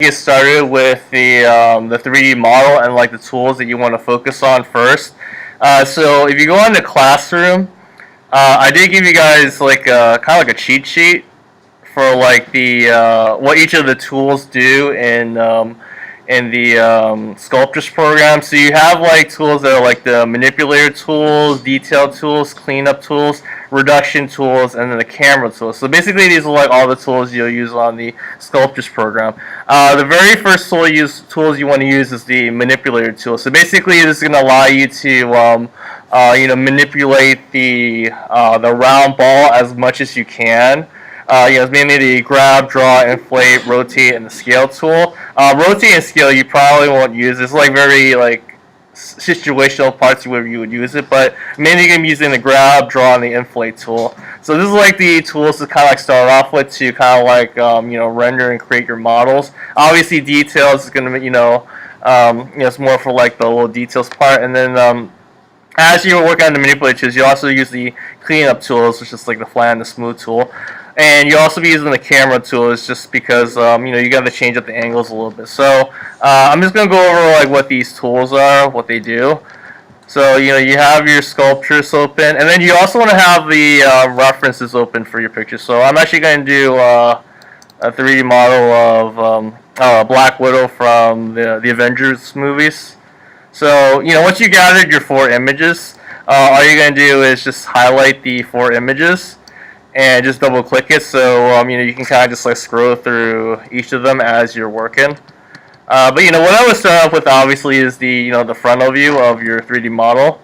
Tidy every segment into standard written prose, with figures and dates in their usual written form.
Get started with the 3D model and like the tools that you want to focus on first. So if you go into Classroom, I did give you guys like kind of like a cheat sheet for like the what each of the tools do in the sculptris program. So you have like tools that are like the manipulator tools, detail tools, cleanup tools, reduction tools, and then the camera tools. So basically these are like all the tools you'll use on the sculptris program. The very first tools you want to use is the manipulator tool. So basically this is going to allow you to manipulate the round ball as much as you can. It's mainly the grab, draw, inflate, rotate, and the scale tool. Rotate and scale you probably won't use. It's like very like situational parts where you would use it, but mainly you're gonna be using the grab, draw, and the inflate tool. So this is like the tools to kind of like start off with to kind of like render and create your models. Obviously, details is gonna be it's more for like the little details part, and then as you work on the manipulator tools, you also use the cleanup tools, which is like the flat and the smooth tool. And you also be using the camera tools just because you got to change up the angles a little bit. So I'm just gonna go over like what these tools are, what they do. So you have your sculptris open, and then you also want to have the references open for your picture. So I'm actually going to do a 3D model of Black Widow from the Avengers movies. So once you gathered your 4 images, all you're going to do is just highlight the 4 images and just double click it, so you can kind of just like scroll through each of them as you're working. But what I would start off with obviously is the the frontal view of your 3D model,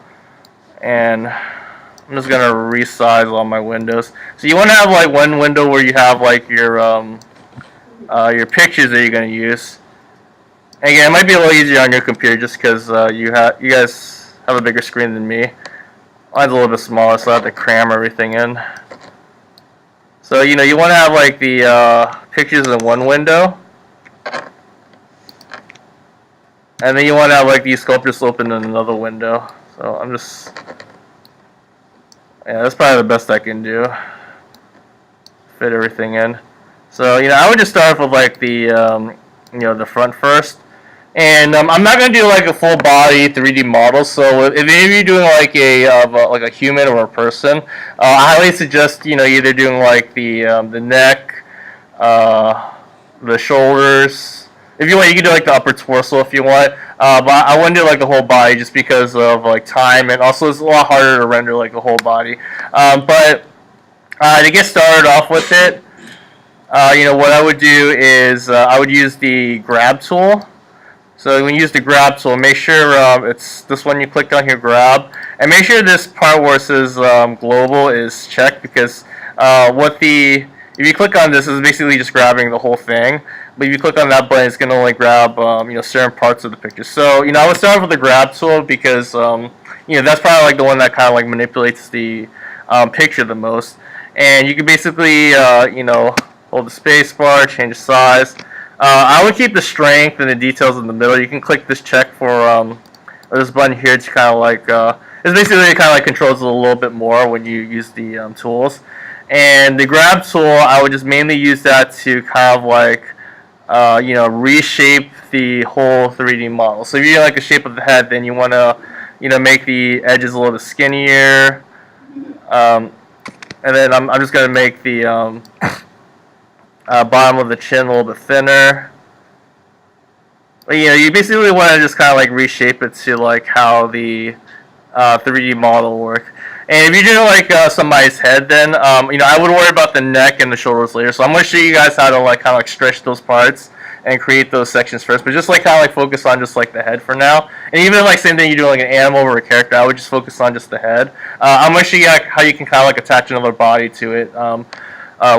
and I'm just gonna resize all my windows. So you want to have like one window where you have like your pictures that you're gonna use. And again, it might be a little easier on your computer just because you guys have a bigger screen than me. Mine's a little bit smaller, so I have to cram everything in. So you want to have like the pictures in one window, and then you want to have like these sculptures open in another window. So that's probably the best I can do. Fit everything in. So I would just start off with like the the front first. And I'm not gonna do like a full body 3D model. So if any of you doing like a human or a person, I highly suggest either doing like the neck, the shoulders. If you want, you can do like the upper torso if you want. But I wouldn't do like the whole body just because of like time, and also it's a lot harder to render like the whole body. But to get started off with it, what I would do is I would use the grab tool. So when you use the grab tool, make sure it's this one you clicked on here, grab, and make sure this part where it says global is checked, because if you click on this, it's basically just grabbing the whole thing. But if you click on that button, it's going to only grab certain parts of the picture. So I would start with the grab tool because that's probably like the one that kind of like manipulates the picture the most. And you can basically hold the space bar, change the size. I would keep the strength and the details in the middle. You can click this check for this button here to kind of like it's basically kind of like controls it a little bit more when you use the tools. And the grab tool, I would just mainly use that to kind of like reshape the whole 3D model. So if you like the shape of the head, then you want to make the edges a little bit skinnier. And then I'm just going to make the bottom of the chin a little bit thinner. But you basically want to just kind of like reshape it to like how the 3D model works. And if you're doing like somebody's head, then I would worry about the neck and the shoulders later. So I'm going to show you guys how to like kind of like stretch those parts and create those sections first. But just like kind of like focus on just like the head for now. And even like same thing you do like an animal or a character, I would just focus on just the head. I'm going to show you like, how you can kind of like attach another body to it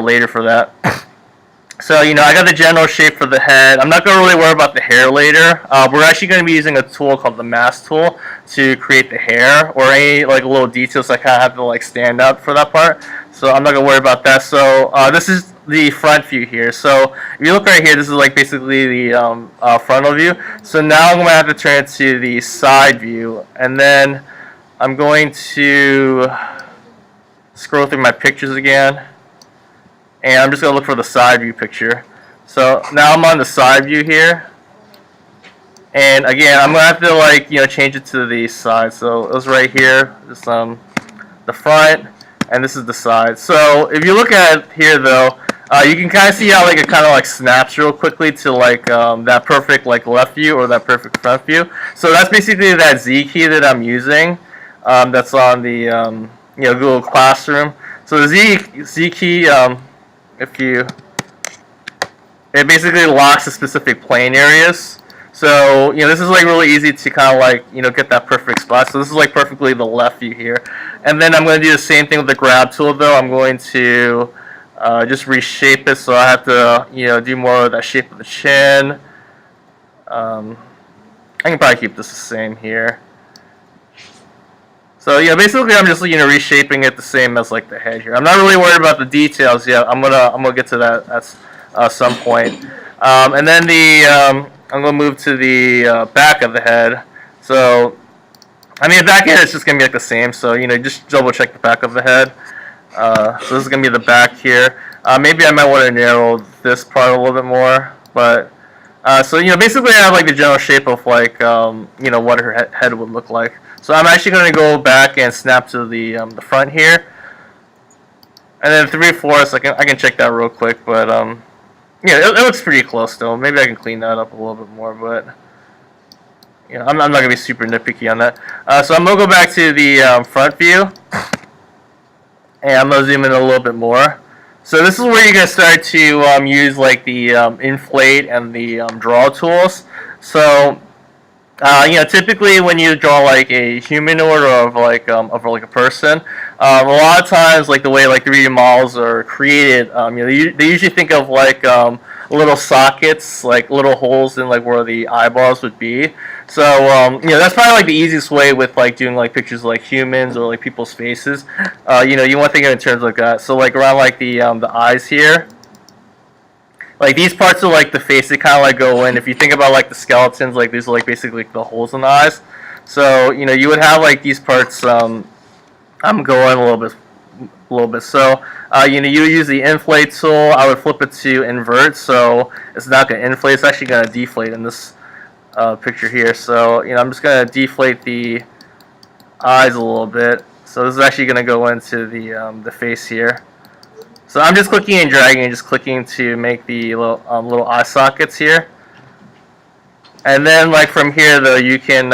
later for that. So I got the general shape for the head. I'm not going to really worry about the hair later. We're actually going to be using a tool called the mask tool to create the hair or any like little details that kind of have to like stand out for that part. So I'm not going to worry about that. So this is the front view here. So if you look right here, this is like basically the frontal view. So now I'm going to have to turn it to the side view, and then I'm going to scroll through my pictures again. And I'm just going to look for the side view picture. So now I'm on the side view here. And again, I'm gonna have to like change it to the side. So it was right here, just the front, and this is the side. So if you look at it here though, you can kind of see how like it kind of like snaps real quickly to like that perfect like left view or that perfect front view. So that's basically that Z key that I'm using. That's on the Google Classroom. So the Z key, it basically locks the specific plane areas. So, this is like really easy to kind of like, get that perfect spot. So this is like perfectly the left view here. And then I'm going to do the same thing with the grab tool though. I'm going to just reshape it. So I have to, do more of that shape of the chin. I can probably keep this the same here. So basically I'm just reshaping it the same as like the head here. I'm not really worried about the details yet. I'm gonna get to that at some point. And then I'm going to move to the back of the head. So, I mean, the back head is just going to be like the same. So, just double check the back of the head. So this is going to be the back here. Maybe I might want to narrow this part a little bit more. But, so, basically I have like the general shape of like, what her head would look like. So I'm actually going to go back and snap to the front here. And then 3/4, I can check that real quick. But, yeah, it looks pretty close though. Maybe I can clean that up a little bit more, but I'm not gonna be super nitpicky on that. So I'm gonna go back to the front view, and I'm gonna zoom in a little bit more. So this is where you're gonna start to use like the inflate and the draw tools. So typically when you draw like a humanoid or of like a person, a lot of times like the way like 3D models are created, they usually think of like little sockets, like little holes in like where the eyeballs would be. So that's probably like the easiest way with like doing like pictures of, like humans or like people's faces. You want to think of it in terms like that. So like around like the eyes here. Like these parts of like the face, they kind of like go in. If you think about like the skeletons, like these are like basically like the holes in the eyes. So you would have like these parts. I'm going a little bit. So you use the inflate tool. I would flip it to invert, so it's not going to inflate. It's actually going to deflate in this picture here. So I'm just going to deflate the eyes a little bit. So this is actually going to go into the face here. So I'm just clicking and dragging and just clicking to make the little eye sockets here. And then like from here though, you can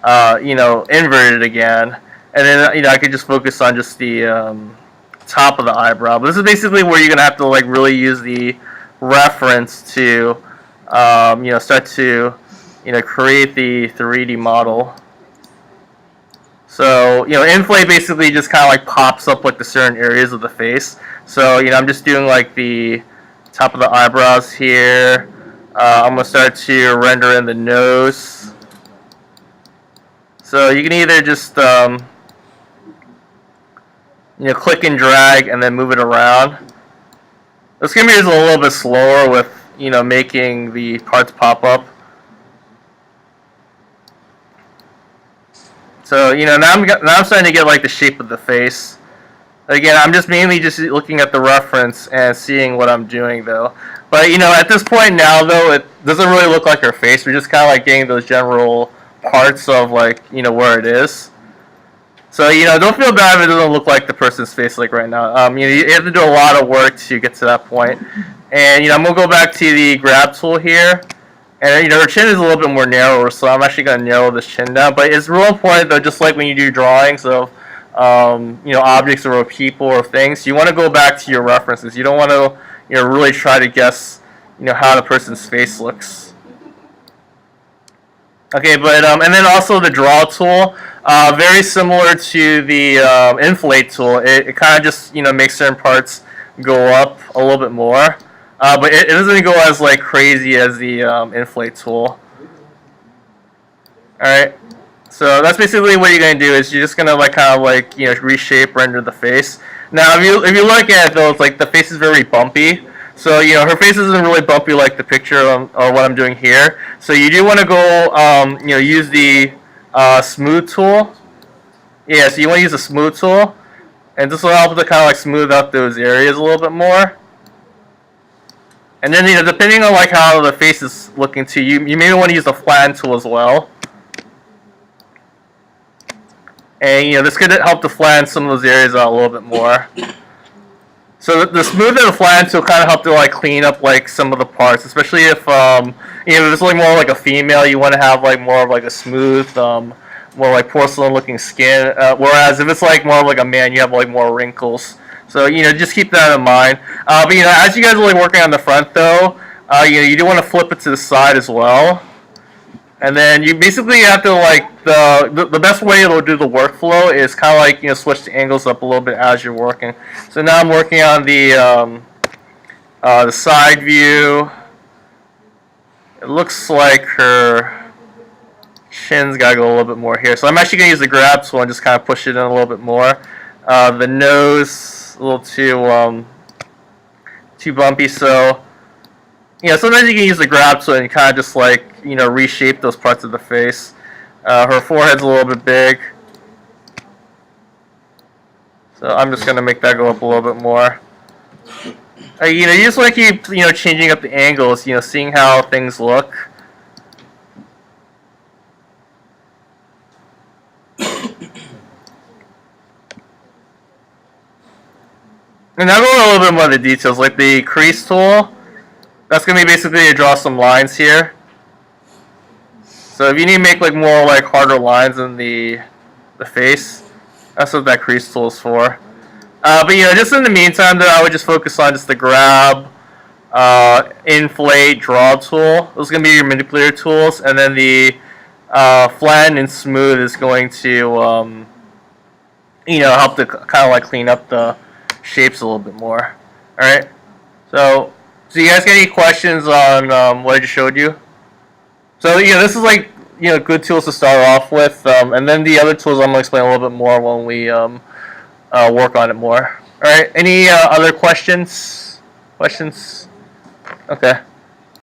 invert it again. And then I could just focus on just the top of the eyebrow. But this is basically where you're gonna have to like really use the reference to start to create the 3D model. So, inflate basically just kind of like pops up like the certain areas of the face. So, I'm just doing like the top of the eyebrows here. I'm going to start to render in the nose. So, you can either just, click and drag and then move it around. This can be just a little bit slower with, making the parts pop up. So now I'm starting to get like the shape of the face. Again, I'm just mainly just looking at the reference and seeing what I'm doing though. But at this point now though, it doesn't really look like her face. We're just kind of like getting those general parts of like where it is. So don't feel bad if it doesn't look like the person's face like right now. You have to do a lot of work to get to that point. And I'm gonna go back to the grab tool here. And her chin is a little bit more narrower, so I'm actually going to narrow this chin down. But it's real important though, just like when you do drawings of objects or people or things, you want to go back to your references. You don't want to really try to guess how the person's face looks. Okay, but and then also the draw tool, very similar to the inflate tool. It kind of just makes certain parts go up a little bit more. But it doesn't go as like crazy as the inflate tool. Alright, so that's basically what you're gonna do is you're just gonna like kind of like reshape, render the face. Now if you look at it though, it's like the face is very bumpy. So her face isn't really bumpy like the picture or what I'm doing here. So you do want to go use the smooth tool. Yeah, so you want to use the smooth tool, and this will help to kind of like smooth out those areas a little bit more. And then, depending on like how the face is looking to you, you may want to use the flatten tool as well. And this could help to flatten some of those areas out a little bit more. So the smooth and the flatten tool kind of help to like clean up like some of the parts, especially if if it's like more like a female, you want to have like more of like a smooth, more like porcelain looking skin. Whereas if it's like more of like a man, you have like more wrinkles. So just keep that in mind. But as you guys are like working on the front though, you do want to flip it to the side as well. And then you basically have to like the best way to do the workflow is kind of like switch the angles up a little bit as you're working. So now I'm working on the side view. It looks like her chin's gotta go a little bit more here. So I'm actually gonna use the grab tool and just kind of push it in a little bit more. The nose a little too bumpy, so sometimes you can use the grab tool and kind of just like reshape those parts of the face. Her forehead's a little bit big, so I'm just gonna make that go up a little bit more. You just want to keep changing up the angles, seeing how things look. And now go a little bit more of the details, like the crease tool. That's gonna be basically to draw some lines here. So if you need to make like more like harder lines in the face, that's what that crease tool is for. But just in the meantime, though, I would just focus on just the grab, inflate, draw tool. Those are gonna be your manipulator tools, and then the flatten and smooth is going to help to kind of like clean up the shapes a little bit more. All right. So you guys got any questions on what I just showed you? So this is like good tools to start off with, and then the other tools I'm gonna explain a little bit more when we work on it more. All right. Any other questions? Okay.